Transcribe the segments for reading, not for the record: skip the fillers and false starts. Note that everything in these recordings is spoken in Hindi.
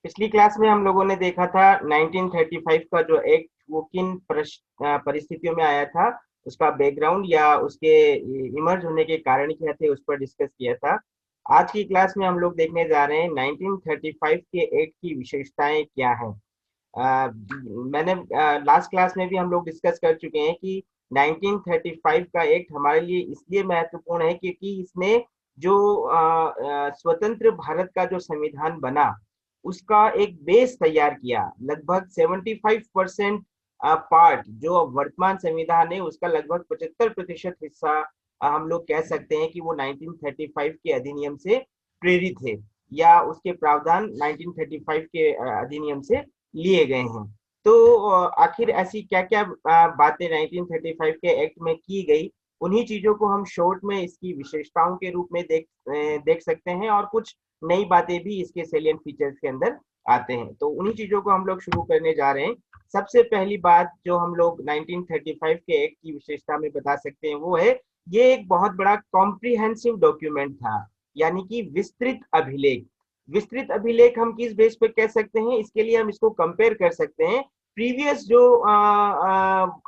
पिछली क्लास में हम लोगों ने देखा था 1935 का जो एक्ट वो किन परिस्थितियों में आया था, उसका बैकग्राउंड या उसके इमर्ज होने के कारण क्या थे, उस पर डिस्कस किया था। आज की क्लास में हम लोग देखने जा रहे हैं 1935 के एक्ट की विशेषताएं क्या हैं। मैंने लास्ट क्लास में भी हम लोग डिस्कस कर चुके हैं कि 1935 का एक्ट हमारे लिए इसलिए महत्वपूर्ण है क्योंकि इसने जो स्वतंत्र भारत का जो संविधान बना उसका एक बेस तैयार किया। लगभग 75% पार्ट जो वर्तमान संविधान है उसका लगभग 75% हिस्सा हम लोग कह सकते हैं कि वो 1935 के अधिनियम से प्रेरित है या उसके प्रावधान 1935 के अधिनियम से लिए गए हैं। तो आखिर ऐसी क्या क्या बातें 1935 के एक्ट में की गई, उन्हीं चीजों को हम शॉर्ट में इसकी विशेषताओं के रूप में देख सकते हैं और कुछ नई बातें भी इसके सेलिएंट फीचर्स के अंदर आते हैं। तो उन्हीं चीजों को हम लोग शुरू करने जा रहे हैं। सबसे पहली बात जो हम लोग 1935 के एक्ट की विशेषता में बता सकते हैं वो है, ये एक बहुत बड़ा कॉम्प्रिहेंसिव डॉक्यूमेंट था, यानी कि विस्तृत अभिलेख। विस्तृत अभिलेख हम किस बेस पे कह सकते हैं, इसके लिए हम इसको कंपेयर कर सकते हैं प्रीवियस जो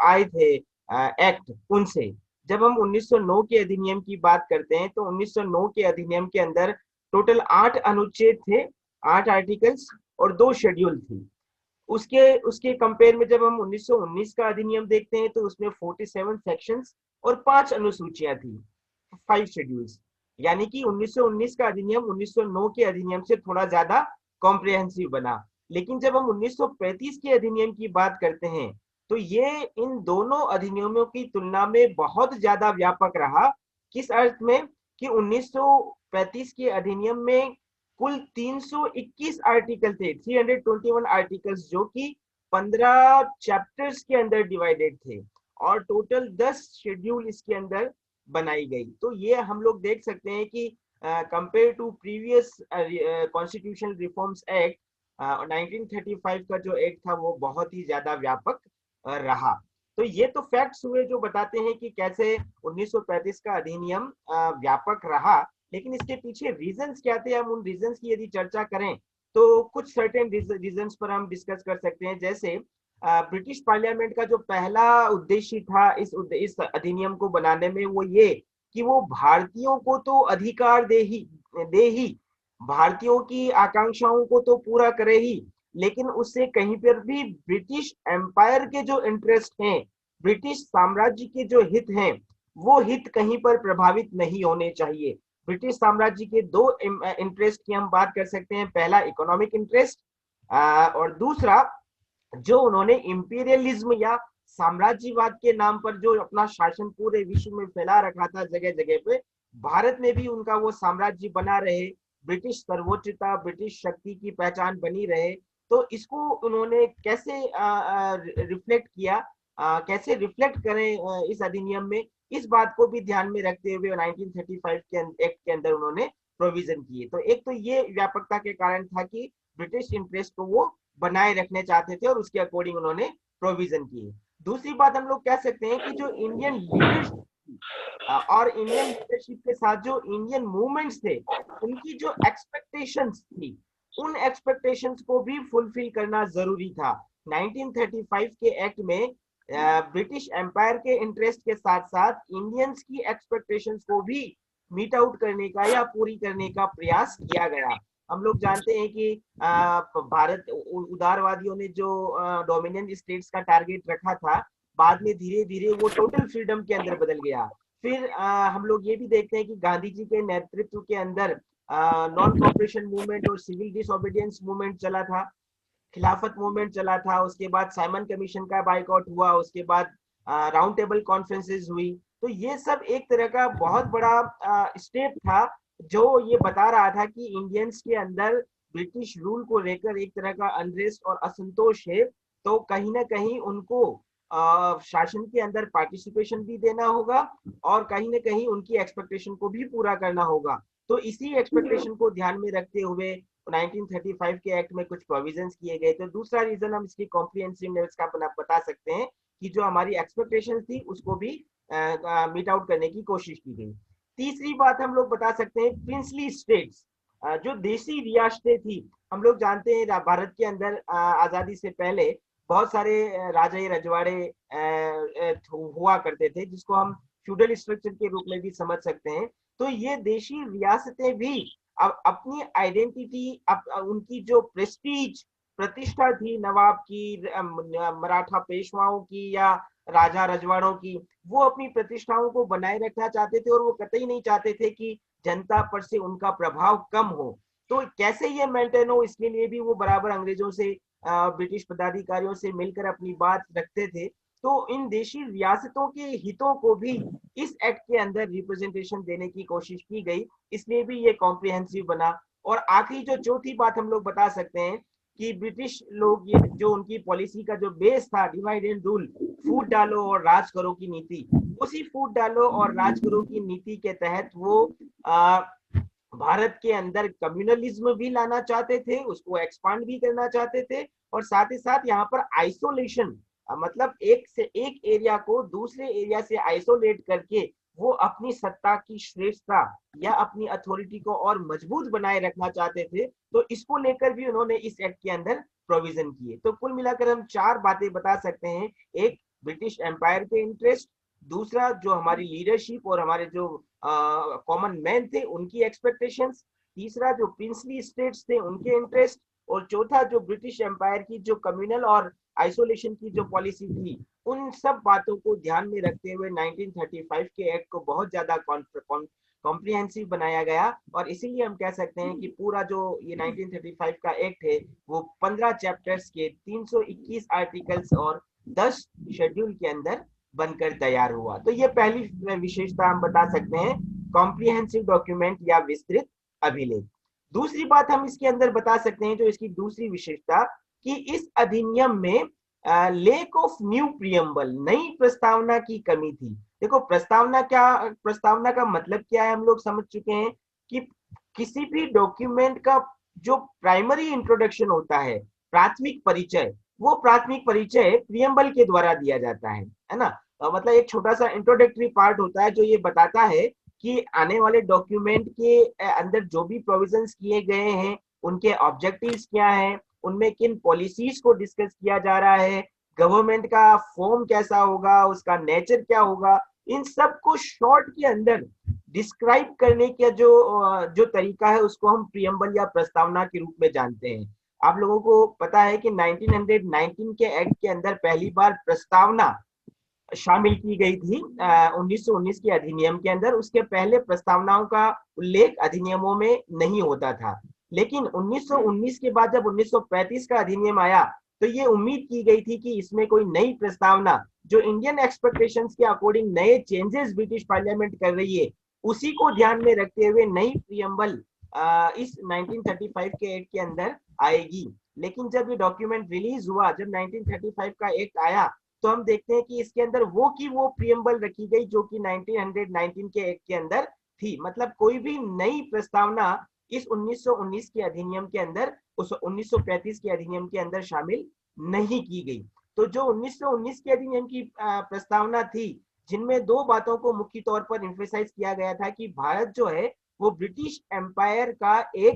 आए थे एक्ट उनसे। जब हम 1909 के अधिनियम की बात करते हैं तो 1909 के अधिनियम के अंदर टोटल 8 अनुच्छेद थे, 8 आर्टिकल्स और 2 शेड्यूल थी। उसके उसके कंपेयर में जब हम 1919 का अधिनियम देखते हैं तो उसमें 47 सेक्शंस और 5 अनुसूचियां थी, 5 शेड्यूल्स। यानी कि 1919 का अधिनियम 1909 के अधिनियम से थोड़ा ज्यादा कॉम्प्रिहेंसिव बना। लेकिन जब हम 1935 के अधिनियम की बात करते हैं तो ये इन दोनों अधिनियमों की तुलना में बहुत ज्यादा व्यापक रहा। किस अर्थ में कि 1935 के अधिनियम में कुल 321 आर्टिकल थे, 321 आर्टिकल्स, जो कि 15 चैप्टर्स के अंदर डिवाइडेड थे और टोटल 10 शेड्यूल इसके अंदर बनाई गई। तो ये हम लोग देख सकते हैं कि compare to previous constitutional reforms act, 1935 का जो एक्ट था वो बहुत ही ज्यादा व्यापक रहा। तो ये तो फैक्ट्स हुए जो बताते हैं कि कैसे 1935 का अधिनियम व्यापक रहा। लेकिन इसके पीछे रीजंस क्या थे, हम उन रीजंस की यदि चर्चा करें तो कुछ सर्टेन रीजंस पर हम डिस्कस कर सकते हैं। जैसे ब्रिटिश पार्लियामेंट का जो पहला उद्देश्य था इस अधिनियम को बनाने में, वो ये कि वो भारतीयों को तो अधिकार दे ही भारतीयों की आकांक्षाओं को तो पूरा करे ही, लेकिन उससे कहीं पर भी ब्रिटिश एम्पायर के जो इंटरेस्ट हैं, ब्रिटिश साम्राज्य के जो हित हैं, वो हित कहीं पर प्रभावित नहीं होने चाहिए। ब्रिटिश साम्राज्य के दो इंटरेस्ट की हम बात कर सकते हैं। पहला इकोनॉमिक इंटरेस्ट और दूसरा जो उन्होंने इंपीरियलिज्म या साम्राज्यवाद के नाम पर जो अपना शासन पूरे विश्व में फैला रखा था जगह जगह पे, भारत में भी उनका वो साम्राज्य बना रहे, ब्रिटिश सर्वोच्चता, ब्रिटिश शक्ति की पहचान बनी रहे। तो इसको उन्होंने कैसे रिफ्लेक्ट किया, कैसे रिफ्लेक्ट करें इस अधिनियम में, इस बात को भी ध्यान में रखते हुए 1935 के एक्ट के अंदर उन्होंने प्रोविजन किए। तो एक तो ये व्यापकता के कारण था कि ब्रिटिश इंटरेस्ट को वो बनाए रखने चाहते थे और उसके अकॉर्डिंग उन्होंने प्रोविजन किए। दूसरी बात हम लोग कह सकते हैं कि जो इंडियन लीडरशिप और इंडियन लीडरशिप के साथ जो इंडियन मूवमेंट्स थे, उनकी जो एक्सपेक्टेशंस थी, उन एक्सपेक्टेशंस को भी फुलफिल करना जरूरी था। 1935 के एक्ट में ब्रिटिश एम्पायर के इंटरेस्ट के साथ साथ इंडियंस की एक्सपेक्टेशंस को भी मीट आउट करने का या पूरी करने का प्रयास किया गया। हम लोग जानते हैं कि भारत उदारवादियों ने जो डोमिनियन स्टेट्स का टारगेट रखा था, बाद में धीरे धीरे वो टोटल फ्रीडम के अंदर बदल गया। फिर हम लोग ये भी देखते हैं कि गांधी जी के नेतृत्व के अंदर नॉन कॉपरेशन मूवमेंट और सिविल डिसोबीडियंस मूवमेंट चला था, खिलाफत मूवमेंट चला था। उसके बाद साइमन कमीशन का बाइकआउट हुआ, उसके बाद राउंड टेबल कॉन्फ्रेंसेस हुई। तो ये सब एक तरह का बहुत बड़ा स्टेप था जो ये बता रहा था कि इंडियंस के अंदर ब्रिटिश रूल को लेकर एक तरह का अनरेस्ट और असंतोष है। तो कहीं ना कहीं उनको शासन के अंदर पार्टिसिपेशन भी देना होगा और कहीं ना कहीं उनकी एक्सपेक्टेशन को भी पूरा करना होगा। तो इसी एक्सपेक्टेशन को ध्यान में रखते हुए 1935 के एक्ट में कुछ प्रोविजंस किए गए। तो दूसरा रीजन हम इसकी कॉम्प्रिहेंसिवनेस का बता सकते हैं कि जो हमारी एक्सपेक्टेशन थी उसको भी मीट आउट करने की कोशिश की गई। तीसरी बात हम लोग बता सकते हैं, प्रिंसली स्टेट्स, जो देसी रियासतें थी, हम लोग जानते हैं भारत के अंदर आजादी से पहले बहुत सारे राजाई रजवाड़े हुआ करते थे, जिसको हम फ्यूडल स्ट्रक्चर के रूप में भी समझ सकते हैं। तो ये देशी रियासतें भी अपनी आइडेंटिटी, उनकी जो प्रेस्टीज प्रतिष्ठा थी नवाब की, मराठा पेशवाओं की या राजा रजवाड़ों की, वो अपनी प्रतिष्ठाओं को बनाए रखना चाहते थे और वो कतई नहीं चाहते थे कि जनता पर से उनका प्रभाव कम हो। तो कैसे ये मेंटेन हो, इसके लिए भी वो बराबर अंग्रेजों से, ब्रिटिश पदाधिकारियों से मिलकर अपनी बात रखते थे। तो इन देशी रियासतों के हितों को भी इस एक्ट के अंदर रिप्रेजेंटेशन देने की कोशिश की गई, इसलिए भी ये कॉम्प्रिहेंसिव बना। और आखिरी जो चौथी बात हम लोग बता सकते हैं कि ब्रिटिश लोग, ये जो उनकी पॉलिसी का जो बेस था, डिवाइड एंड रूल, फूट डालो और राज करो की नीति, उसी फूट डालो और राज करो की नीति के तहत वो भारत के अंदर कम्युनलिज्म भी लाना चाहते थे, उसको एक्सपांड भी करना चाहते थे, और साथ ही साथ यहाँ पर आइसोलेशन, मतलब एक से एक एरिया को दूसरे एरिया से आइसोलेट करके वो अपनी सत्ता की श्रेष्ठता या अपनी अथॉरिटी को और मजबूत बनाए रखना चाहते थे। तो इसको लेकर भी उन्होंने इस एक्ट के अंदर प्रोविजन किए। तो कुल मिलाकर हम चार बातें बता सकते हैं। एक, ब्रिटिश एम्पायर के इंटरेस्ट, दूसरा जो हमारी लीडरशिप और हमारे जो कॉमन मैन थे उनकी एक्सपेक्टेशंस, तीसरा जो प्रिंसली स्टेट्स थे उनके इंटरेस्ट, और चौथा जो ब्रिटिश एम्पायर की जो कम्युनल और आइसोलेशन की जो पॉलिसी थी, उन सब बातों को ध्यान में रखते हुए 1935 के एक्ट को बहुत ज्यादा कॉम्प्रिहेंसिव बनाया गया। और इसीलिए हम कह सकते हैं कि पूरा जो ये 1935 का एक्ट है वो 15 चैप्टर्स के 321 आर्टिकल्स और 10 शेड्यूल के अंदर बनकर तैयार हुआ। तो ये पहली विशेषता हम बता सकते हैं, कॉम्प्रिहेंसिव डॉक्यूमेंट या विस्तृत अभिलेख। दूसरी बात हम इसके अंदर बता सकते हैं, जो इसकी दूसरी विशेषता, कि इस अधिनियम में लेक ऑफ न्यू प्रियम्बल, नई प्रस्तावना की कमी थी। देखो प्रस्तावना का मतलब क्या है, हम लोग समझ चुके हैं कि किसी भी डॉक्यूमेंट का जो प्राइमरी इंट्रोडक्शन होता है, प्राथमिक परिचय, वो प्राथमिक परिचय प्रियम्बल के द्वारा दिया जाता है ना। मतलब एक छोटा सा इंट्रोडक्टरी पार्ट होता है जो ये बताता है कि आने वाले डॉक्यूमेंट के अंदर जो भी प्रोविजंस किए गए हैं उनके ऑब्जेक्टिव्स क्या हैं, उनमें किन पॉलिसीज को डिस्कस किया जा रहा है, गवर्नमेंट का फॉर्म कैसा होगा, उसका नेचर क्या होगा, इन सब को शॉर्ट के अंदर डिस्क्राइब करने का जो तरीका है उसको हम प्रियम्बल या प्रस्तावना के रूप में जानते हैं। आप लोगों को पता है कि 1919 के एक्ट के अंदर पहली बार प्रस्तावना शामिल की गई थी 1919 के अधिनियम के अंदर। उसके पहले प्रस्तावनाओं का उल्लेख अधिनियमों में नहीं होता था, लेकिन 1919 के बाद जब 1935 का अधिनियम आया तो ये उम्मीद की गई थी कि इसमें कोई नई प्रस्तावना जो इंडियन एक्सपेक्टेशंस के अकॉर्डिंग नए चेंजेस ब्रिटिश पार्लियामेंट कर रही है, उसी को ध्यान में रखते हुए नई प्रियम्बल इस 1935 के एक्ट के अंदर आएगी। लेकिन जब ये डॉक्यूमेंट रिलीज हुआ, जब 1935 का एक्ट आया, तो हम देखते हैं कि इसके अंदर वो की वो प्रियम्बल रखी गई जो कि 1919 के एक्ट के अंदर थी। मतलब कोई भी नई प्रस्तावना इस 1919 के अधिनियम के अंदर, उस 1935 के अधिनियम के अंदर शामिल नहीं की गई। तो जो 1919 के अधिनियम की प्रस्तावना थी, जिनमें दो बातों को मुख्य तौर पर एम्फेसाइज किया गया था कि भारत जो है वो ब्रिटिश एम्पायर का एक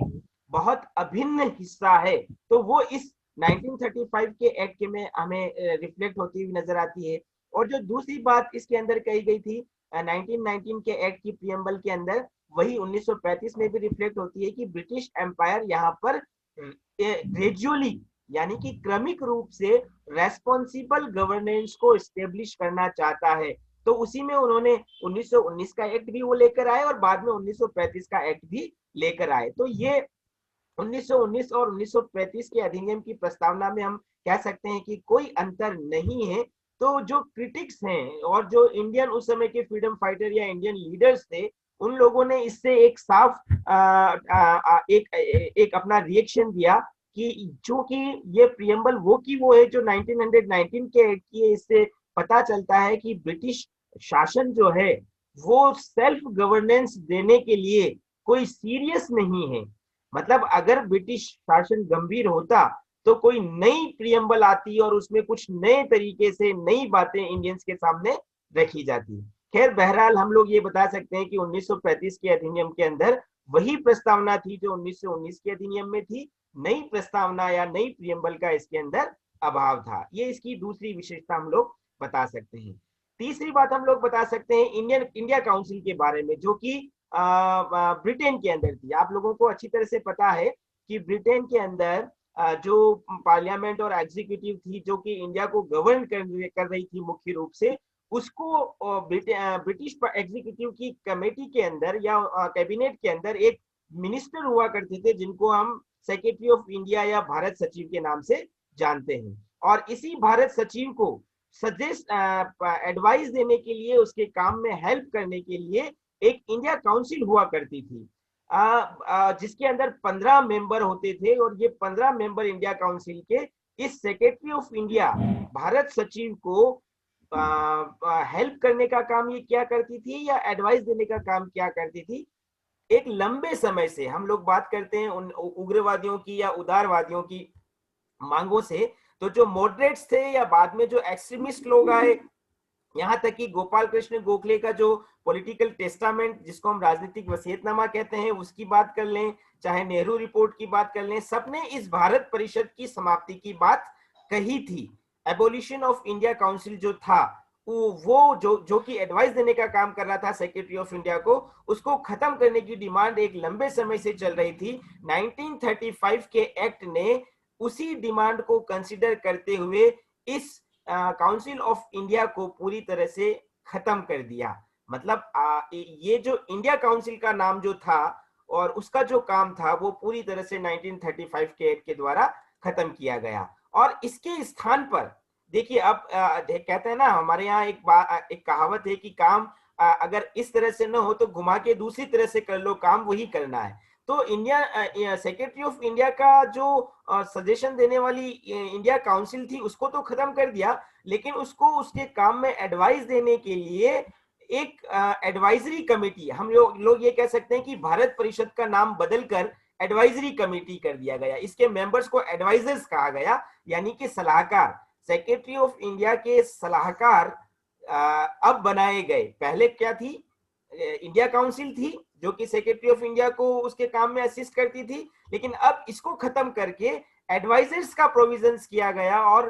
बहुत अभिन्न हिस्सा है, तो वो इस 1935 के एक्ट में हमें रिफ्लेक्ट होती हुई नजर आती है। और जो दूसरी बात इसके अंदर कही गई थी 1919 के एक्ट की प्रियम्बल के अंदर, वही 1935 में भी रिफ्लेक्ट होती है कि ब्रिटिश एम्पायर यहाँ पर ग्रेजुअली, यानी कि क्रमिक रूप से रेस्पॉन्सिबल गवर्नेंस को एस्टेब्लिश करना चाहता है। तो उसी में उन्होंने 1919 का एक्ट भी वो लेकर आए और बाद में 1935 का एक्ट भी लेकर आए। तो ये 1919 और 1935 के अधिनियम की प्रस्तावना में हम कह सकते हैं कि कोई अंतर नहीं है। तो जो क्रिटिक्स हैं और जो इंडियन उस समय के फ्रीडम फाइटर या इंडियन लीडर्स थे, उन लोगों ने इससे एक साफ एक अपना रिएक्शन दिया कि चूंकि ये प्रियम्बल वो की वो है जो 1919 के एक्ट की है, इससे पता चलता है कि ब्रिटिश शासन जो है वो सेल्फ गवर्नेंस देने के लिए कोई सीरियस नहीं है। मतलब अगर ब्रिटिश शासन गंभीर होता तो कोई नई प्रियम्बल आती और उसमें कुछ नए तरीके से नई बातें इंडियंस के सामने रखी जाती। खैर बहरहाल हम लोग ये बता सकते हैं कि 1935 के अधिनियम के अंदर वही प्रस्तावना थी जो 1919 के अधिनियम में थी। नई प्रस्तावना या नई प्रियम्बल का इसके अंदर अभाव था। ये इसकी दूसरी विशेषता हम लोग बता सकते हैं। तीसरी बात हम लोग बता सकते हैं इंडिया काउंसिल के बारे में, जो कि ब्रिटेन के अंदर थी। आप लोगों को अच्छी तरह से पता है कि ब्रिटेन के अंदर जो पार्लियामेंट और एग्जीक्यूटिव थी, जो कि इंडिया को गवर्न कर रही थी मुख्य रूप से, उसको ब्रिटिश एग्जीक्यूटिव की कमेटी के अंदर या कैबिनेट के अंदर एक मिनिस्टर हुआ करते थे, जिनको हम सेक्रेटरी ऑफ इंडिया या भारत सचिव के नाम से जानते हैं। और इसी भारत सचिव को सजेस्ट एडवाइस देने के लिए, उसके काम में हेल्प करने के लिए एक इंडिया काउंसिल हुआ करती थी, जिसके अंदर 15 मेंबर होते थे। और ये 15 मेंबर इंडिया काउंसिल के इस सेक्रेटरी ऑफ इंडिया भारत सचिव को हेल्प करने का काम ये क्या करती थी, या एडवाइस देने का काम क्या करती थी। एक लंबे समय से हम लोग बात करते हैं उन उग्रवादियों की या उदारवादियों की मांगों से, तो जो मॉडरेट्स थे या बाद में जो एक्सट्रीमिस्ट लोग आए, यहाँ तक कि गोपाल कृष्ण गोखले का जो पॉलिटिकल टेस्टामेंट, जिसको हम राजनीतिक वसीयतनामा कहते हैं, उसकी बात कर लें, चाहे नेहरू रिपोर्ट की बात कर लें, सबने इस भारत परिषद की समाप्ति की बात कही थी। एबोलिशन ऑफ इंडिया काउंसिल जो था, वो जो कि एडवाइस देने का काम कर रहा था सेक्रेटरी ऑफ इंडिया को, उसको खत्म करने की डिमांड एक लंबे समय से चल रही थी। 1935 के एक्ट ने उसी डिमांड को कंसिडर करते हुए इस काउंसिल ऑफ इंडिया को पूरी तरह से खत्म कर दिया। मतलब ये जो इंडिया काउंसिल का नाम जो था और उसका जो काम था, वो पूरी तरह से 1935 के एक्ट के द्वारा खत्म किया गया। और इसके स्थान पर देखिए, अब कहते हैं ना, हमारे यहाँ एक कहावत है कि काम अगर इस तरह से ना हो तो घुमा के दूसरी तरह से कर लो, काम वही करना है। तो इंडिया सेक्रेटरी ऑफ इंडिया का जो सजेशन देने वाली इंडिया काउंसिल थी, उसको तो खत्म कर दिया, लेकिन उसको उसके काम में एडवाइस देने के लिए एक एडवाइजरी कमेटी, हम लोग ये कह सकते हैं कि भारत परिषद का नाम बदलकर एडवाइजरी कमेटी कर दिया गया। इसके मेंबर्स को एडवाइजर्स कहा गया, यानी कि सलाहकार। सेक्रेटरी ऑफ इंडिया के सलाहकार अब बनाए गए। पहले क्या थी, इंडिया काउंसिल थी जो कि सेक्रेटरी ऑफ इंडिया को उसके काम में असिस्ट करती थी, लेकिन अब इसको खत्म करके एडवाइजर्स का प्रोविजंस किया गया। और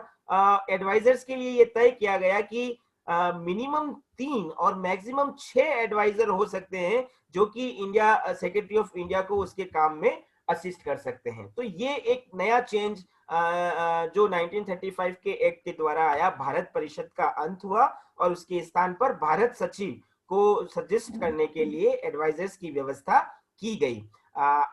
एडवाइजर्स के लिए ये तय किया गया कि मिनिमम 3 और मैक्सिमम 6 एडवाइजर हो सकते हैं, जो कि इंडिया सेक्रेटरी ऑफ इंडिया को उसके काम में असिस्ट कर सकते हैं। तो ये एक नया चेंज जो 1935 के एक्ट के द्वारा आया, भारत परिषद का अंत हुआ और उसके स्थान पर भारत सचिव को सजेस्ट करने के लिए एडवाइजर्स की व्यवस्था की गई।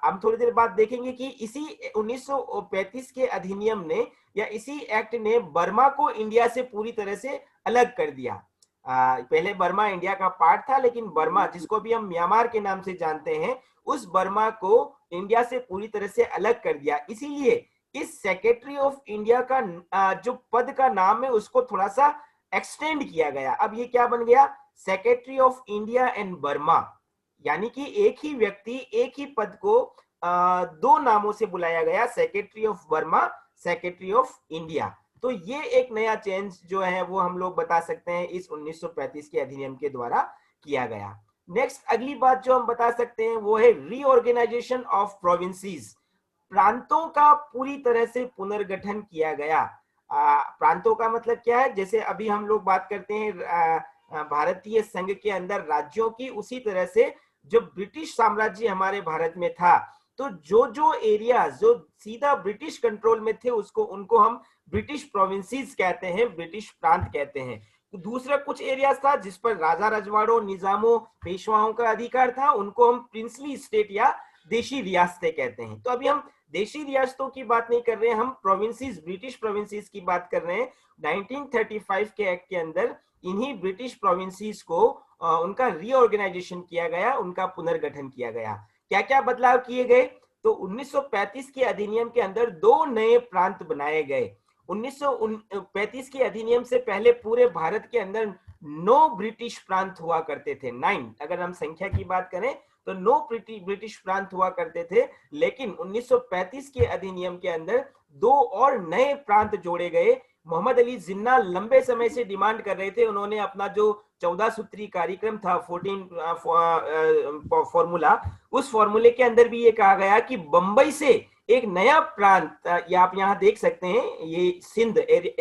हम थोड़ी देर बाद देखेंगे कि इसी 1935 के अधिनियम ने या इसी एक्ट ने बर्मा को इंडिया से पूरी तरह से अलग कर दिया। पहले बर्मा इंडिया का पार्ट था, लेकिन बर्मा, जिसको भी हम म्यांमार के नाम से जानते हैं, उस बर्मा को इंडिया से पूरी तरह से अलग कर दिया। इसीलिए इस सेक्रेटरी ऑफ इंडिया का जो पद का नाम है, उसको थोड़ा सा एक्सटेंड किया गया। अब ये क्या बन गया, secretary of India and Burma, यानी कि एक ही व्यक्ति एक ही पद को दो नामों से बुलाया गया, secretary of Burma, secretary of India. तो ये एक नया चेंज जो है वो हम लोग बता सकते हैं इस 1935 के अधिनियम के द्वारा किया गया। नेक्स्ट अगली बात जो हम बता सकते हैं वो है रीऑर्गेनाइजेशन ऑफ प्रोविंसेस। प्रांतों का पूरी तरह से पुनर्गठन किया गया। प्रांतों का मतलब क्या है, जैसे अभी हम लोग बात करते हैं भारतीय संघ के अंदर राज्यों की, उसी तरह से जो ब्रिटिश साम्राज्य हमारे भारत में था, तो जो एरिया जो सीधा ब्रिटिश कंट्रोल में थे, उनको हम ब्रिटिश प्रोविंसेस कहते हैं, ब्रिटिश प्रांत कहते हैं। तो दूसरा कुछ एरियाज था जिस पर राजा रजवाड़ों, निजामों, पेशवाओं का अधिकार था, उनको हम प्रिंसली स्टेट या देशी रियासतें कहते हैं। तो अभी हम देशी रियासतों की बात नहीं कर रहे हैं, हम प्रोविंसेस, ब्रिटिश प्रोविंसेस की बात कर रहे हैं। 1935 के एक्ट के अंदर इन्हीं ब्रिटिश प्रोविंसेस को उनका रीऑर्गेनाइजेशन किया गया, उनका पुनर्गठन किया गया। क्या क्या बदलाव किए गए, तो 1935 के अधिनियम के अंदर 2 नए प्रांत बनाए गए। 1935 के अधिनियम से पहले पूरे भारत के अंदर 9 ब्रिटिश प्रांत हुआ करते थे। 9, अगर हम संख्या की बात करें तो 9 ब्रिटिश प्रांत हुआ करते थे, लेकिन 1935 के अधिनियम के अंदर 2 और नए प्रांत जोड़े गए। मोहम्मद अली जिन्ना लंबे समय से डिमांड कर रहे थे, उन्होंने अपना जो 14 सूत्री कार्यक्रम था, 14 फॉर्मूला, उस फॉर्मूले के अंदर भी ये कहा गया कि बंबई से एक नया प्रांत, या आप यहाँ देख सकते हैं ये सिंध,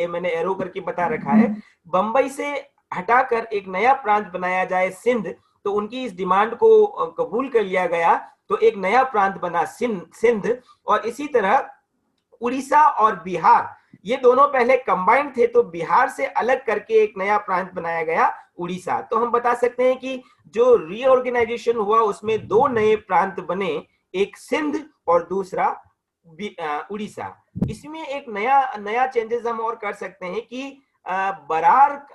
मैंने एरो करके बता रखा है, बंबई से हटाकर एक नया प्रांत बनाया जाए सिंध, तो उनकी इस डिमांड को कबूल कर लिया गया, तो एक नया प्रांत बना सिंध। और इसी तरह उड़ीसा और बिहार, ये दोनों पहले कंबाइंड थे, तो बिहार से अलग करके एक नया प्रांत बनाया गया उड़ीसा। तो हम बता सकते हैं कि जो रीऑर्गेनाइजेशन हुआ उसमें दो नए प्रांत बने, एक सिंध और दूसरा उड़ीसा। इसमें एक नया नया चेंजेस हम और कर सकते हैं कि बरार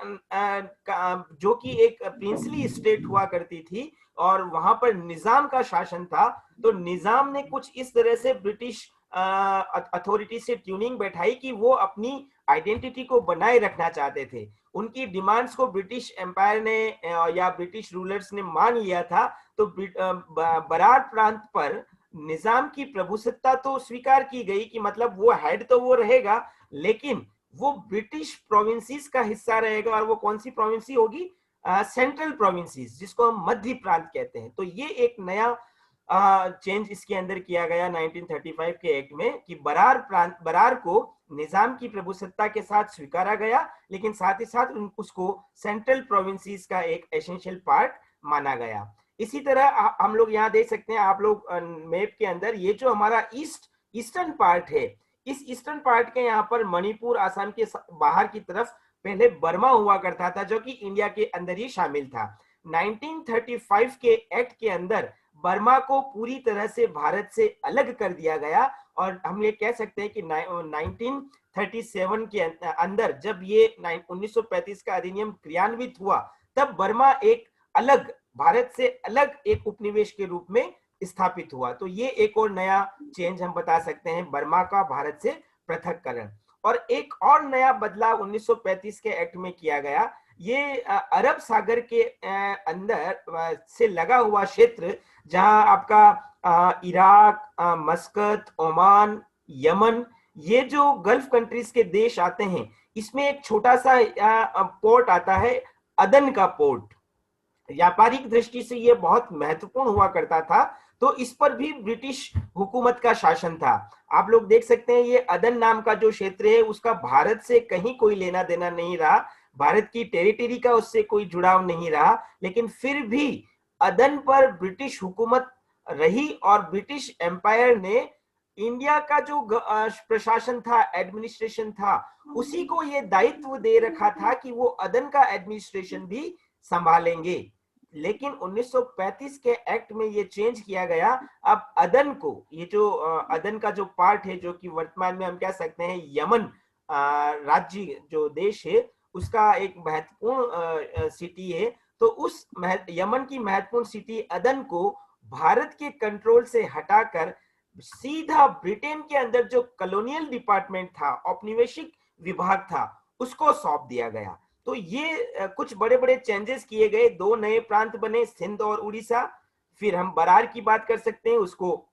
जो कि एक प्रिंसली स्टेट हुआ करती थी और वहां पर निजाम का शासन था, तो निजाम ने कुछ इस तरह से ब्रिटिश अथॉरिटी से ट्यूनिंग बैठाई कि वो अपनी आइडेंटिटी को बनाए रखना चाहते थे। उनकी डिमांड्स को ब्रिटिश एम्पायर ने या ब्रिटिश रूलर्स ने मान लिया था, तो बरार प्रांत पर निजाम की प्रभुसत्ता तो स्वीकार की गई कि मतलब वो हेड तो वो रहेगा, लेकिन वो ब्रिटिश प्रोविंसेस का हिस्सा रहेगा। और वो कौन सी प्रोविंसी होगी? सेंट्रल प्रोविंसेस, जिसको हम मध्य प्रांत कहते हैं। तो ये एक नया चेंज इसके अंदर किया गया 1935 के एक्ट में कि बरार को निजाम की प्रभुसत्ता के साथ स्वीकारा गया, लेकिन साथ ही साथ उसको सेंट्रल प्रोविंसेस का एक एसेंशियल पार्ट माना गया। इसी तरह हम लोग यहाँ देख सकते हैं, आप लोग मैप के अंदर, ये जो हमारा ईस्टर्न पार्ट है, इस ईस्टर्न पार्ट के यहाँ पर मणिपुर, आसाम के बाहर की तरफ पहले बर्मा हुआ करता था, जो कि इंडिया के अंदर ही शामिल था। 1935 के एक्ट के अंदर बर्मा को पूरी तरह से भारत से अलग कर दिया गया, और हम ये कह सकते हैं कि 1937 के अंदर जब ये 1935 का अधिनियम क्रियान्वित हुआ, तब बर्मा एक अलग, भारत से अलग एक उपनिवेश के रूप में स्थापित हुआ। तो ये एक और नया चेंज हम बता सकते हैं, बर्मा का भारत से पृथककरण। और एक और नया बदलाव 1935 के एक्ट में किया गया, ये अरब सागर के अंदर से लगा हुआ क्षेत्र, जहां आपका इराक, मस्कत, ओमान, यमन, ये जो गल्फ कंट्रीज के देश आते हैं, इसमें एक छोटा सा पोर्ट आता है, अदन का पोर्ट। व्यापारिक दृष्टि से यह बहुत महत्वपूर्ण हुआ करता था, तो इस पर भी ब्रिटिश हुकूमत का शासन था। आप लोग देख सकते हैं ये अदन नाम का जो क्षेत्र है, उसका भारत से कहीं कोई लेना देना नहीं रहा, भारत की टेरिटरी का उससे कोई जुड़ाव नहीं रहा, लेकिन फिर भी अदन पर ब्रिटिश हुकूमत रही, और ब्रिटिश एम्पायर ने इंडिया का जो प्रशासन था, एडमिनिस्ट्रेशन था, उसी को ये दायित्व दे रखा था कि वो अदन का एडमिनिस्ट्रेशन भी संभालेंगे। लेकिन 1935 के एक्ट में ये चेंज किया गया। अब अदन को, ये जो अदन का जो पार्ट है, जो कि वर्तमान में हम कह सकते हैं यमन राज्य जो देश है, उसका एक महत्वपूर्ण सिटी है, तो उस यमन की महत्वपूर्ण सिटी अदन को भारत के कंट्रोल से हटाकर सीधा ब्रिटेन के अंदर जो कॉलोनियल डिपार्टमेंट था, औपनिवेशिक विभाग था, उसको सौंप दिया गया। तो ये कुछ बड़े बड़े चेंजेस किए गए, दो नए प्रांत बने, सिंध और उड़ीसा। फिर हम बरार की बात कर सकते हैं, उसको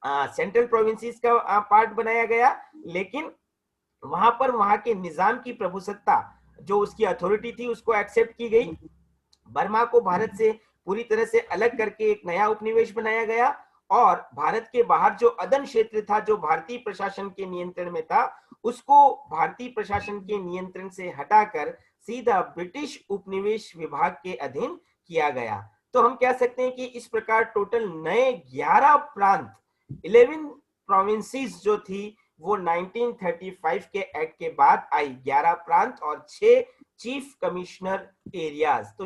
सेंट्रल प्रोविंसेस का पार्ट बनाया गया, लेकिन वहां पर वहां के निजाम की प्रभुसत्ता, जो उसकी अथॉरिटी थी, उसको एक्सेप्ट की गई। बर्मा को भारत से पूरी तरह से अलग करके एक नया उपनिवेश बनाया गया, और भारत के बाहर जो अदन क्षेत्र था, जो भारतीय प्रशासन के नियंत्रण में था, उसको भारतीय प्रशासन के नियंत्रण से हटाकर सीधा ब्रिटिश उपनिवेश विभाग के अधीन किया गया। तो हम कह सकते हैं कि इस प्रकार टोटल नए 11 प्रांत, 11 प्रोविंसेस जो थी, वो 1935 के एक्ट के बाद आई, 11 प्रांत और 6 चीफ कमिश्नर एरियाज। तो